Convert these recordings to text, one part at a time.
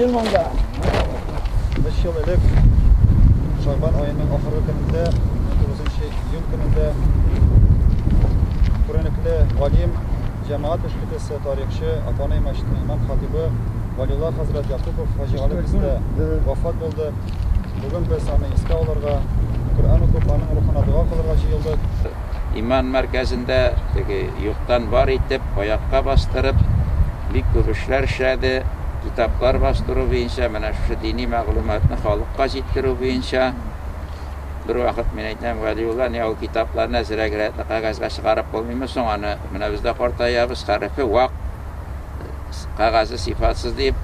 Yılmanda. 5 yıl elek Şaban ayının ahırı gününde 9 iyun gününde Kur'an-ı Valim Cemaat Üsküdesi tarihçi Atanay Meşri'nin İmam Hatibi Valiullah Hazreti Yakupov Hacı Ali bizde vafat oldu. Bugün biz onu iska olarga Kur'an okup onun ruhuna dua kılırga jıyıldık. İman merkezinde yurttan var itip, ayakka bastırıp, bir kuruşlar işledi, kitaplar bastırı boyunca, mana şu dini mağlumatını halkka jetkiriu boyunca bir vakit men aytdым, Valiullah ne o kitaplarni ziragiratli qog'ozga chiqarib bo'lmaymi, so'ng ani mana bizda qortayapmiz, harfi vaqt qog'ozi sifatsiz deb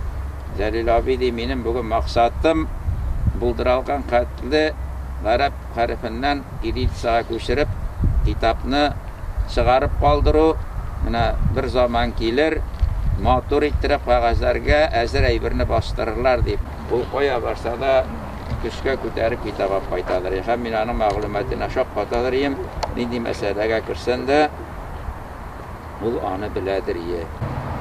Jalil Abidi mening bugun maqsadim buldiralgan xatni arab harfinden kirillitsaga ko'chirib kitapni chiqarib qoldiru, mana bir zaman kelir motor ettirib qog'ozlarga azir aybirni bostirurlar deb bu qo'ya borsada kuchga ko'tarib kitap olib qaytadilar. Ham men uning ma'lumotini shoq qotadirayim, nindi masalaga kirsanda bu ani biladir.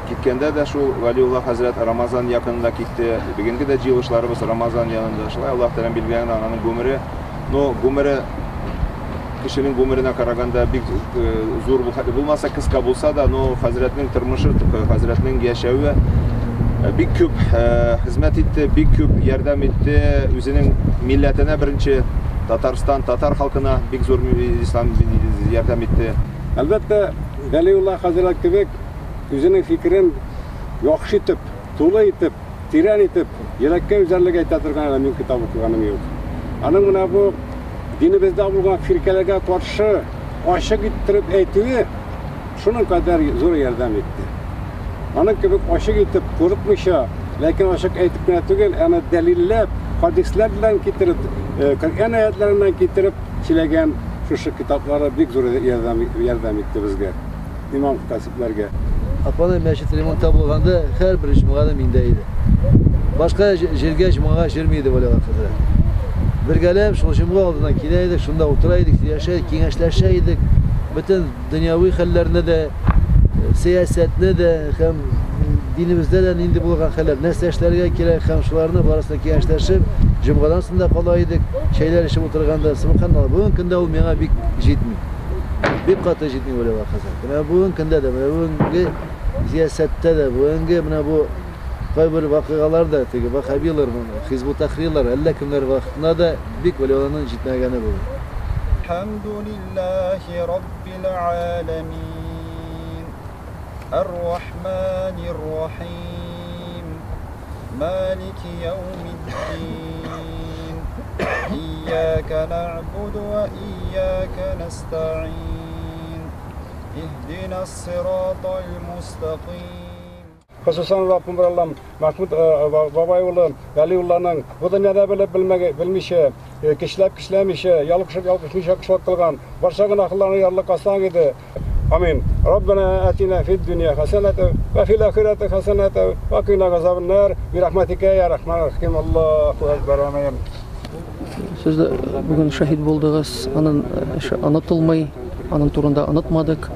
Kitkende de şu Valiullah Hazret Ramazan yakınında gitti. Bugünkü de cıvışlarımız Ramazan yanında. Şulay Allah Teala bilgen ananın gümürü. No gümürü kişinin gümürüne karaganda bir zor bulmasa kıska bulsa da no Hazretinin tırmışı, Hazretinin yaşağı bir küp hizmet etti, bir küp yardım etti. Üzerinin milletine birinci Tataristan, Tatar halkına bir zor İslam yardım etti. Elbette Valiullah Hazret gibi özünün fikrin yaxşı etip, to'la etip, teran etip, yurakka üzerlik aytadirgan men kitob o'qiganim yo'q. Ana mana bu dinimizda bo'lgan firkalarga qarshi ochiq ettirib aytuvi shunun kadar zo'r yordam etdi. Ana gibi ochiq etib qo'rqmisha, lekin ochiq aytib tugul, ana dalillab, hadislar bilan keltirib, Qur'on oyatlaridan keltirib chilagan shu kitoblarga bek zo'r yordam etdi bizga. İmam kasıplarga. Atanay Meşri remonta bo'lganda har bir ijmoada mindaydi. Boshqa yerga ijmoga jirmaydi Valiullah Hazret. Birgalab shu ijmo oldidan kelaydik, shunda o'tiraydik, yashaydik, kengashlashaydik. Butun dunyoviy xillarni de, siyosatni de, ham dinimizda da endi bo'lgan xillar, naslashlarga kerak ham shularni borasida kengashlashib, ijmodan shunda qolaydik. Şeyler ishib o'tirganda, subhanalloh, bugun kunda u menga bek yetmaydi. Bir katı ciddi böyle bakacak. Buna bugün kında da, bugün siyasette de, bugün buna bu kaybol vakıgalar da, teki bakabilir bunu. Hizbu tahrirler, elle kimler vaktinde de bir böyle olanın ciddiğine bu. Elhamdülillahi Rabbil alemin. Errahmanirrahim. Maliki yevmiddin. İyyâke na'budu ve iyyâke nesta'in. İhdina sıratal mustaqim. Hususan Rabbim Allah'ım Mahmud Babayoğlu Valiullah'ın bu dünyada bilmişe, kişilemişe, yalışmışa kılgan, barşağın akıllarını yarlık aslan gidi. Amin. Rabbena atina fid dünya hasenete ve fil ahirete hasenete ve qina gazabın nar bi rahmetike ya rahmanirrahim. Allahu ekber. Amin. Siz de bugün şahit buldunuz, anlatılmayı, anın turunda anlatmadık.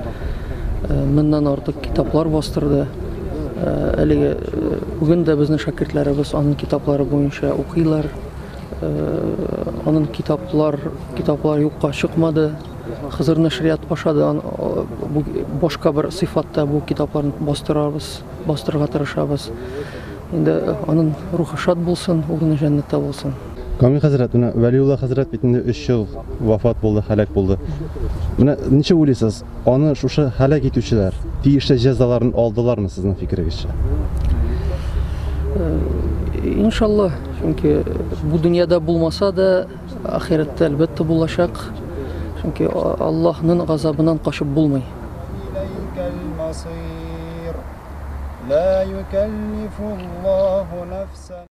Bundan artık kitaplar bastırdı. Bugün de bizim şakirtlerimiz anın kitapları boyunca okuylar. Anın kitaplar yokka çıkmadı. Hızır Neşriyat başladı. Başka bir sıfatta bu kitaplarını bastırığa tırışabız. Şimdi anın ruhu şad bulsun, oğlunu cennette bulsun. Kamil Hazret, Valiullah Hazret bitinde 3 yıl vafat buldu, halak buldu. Neçe uyluysanız, onu şu halak etüçüler, deyişte cezalarını aldılar mı sizin fikriniz? İnşallah, çünkü bu dünyada bulmasa da ahirette elbette bulacak. Çünkü Allah'ın gazabından kaçıp bulmayı. La yukellifullahu nefsen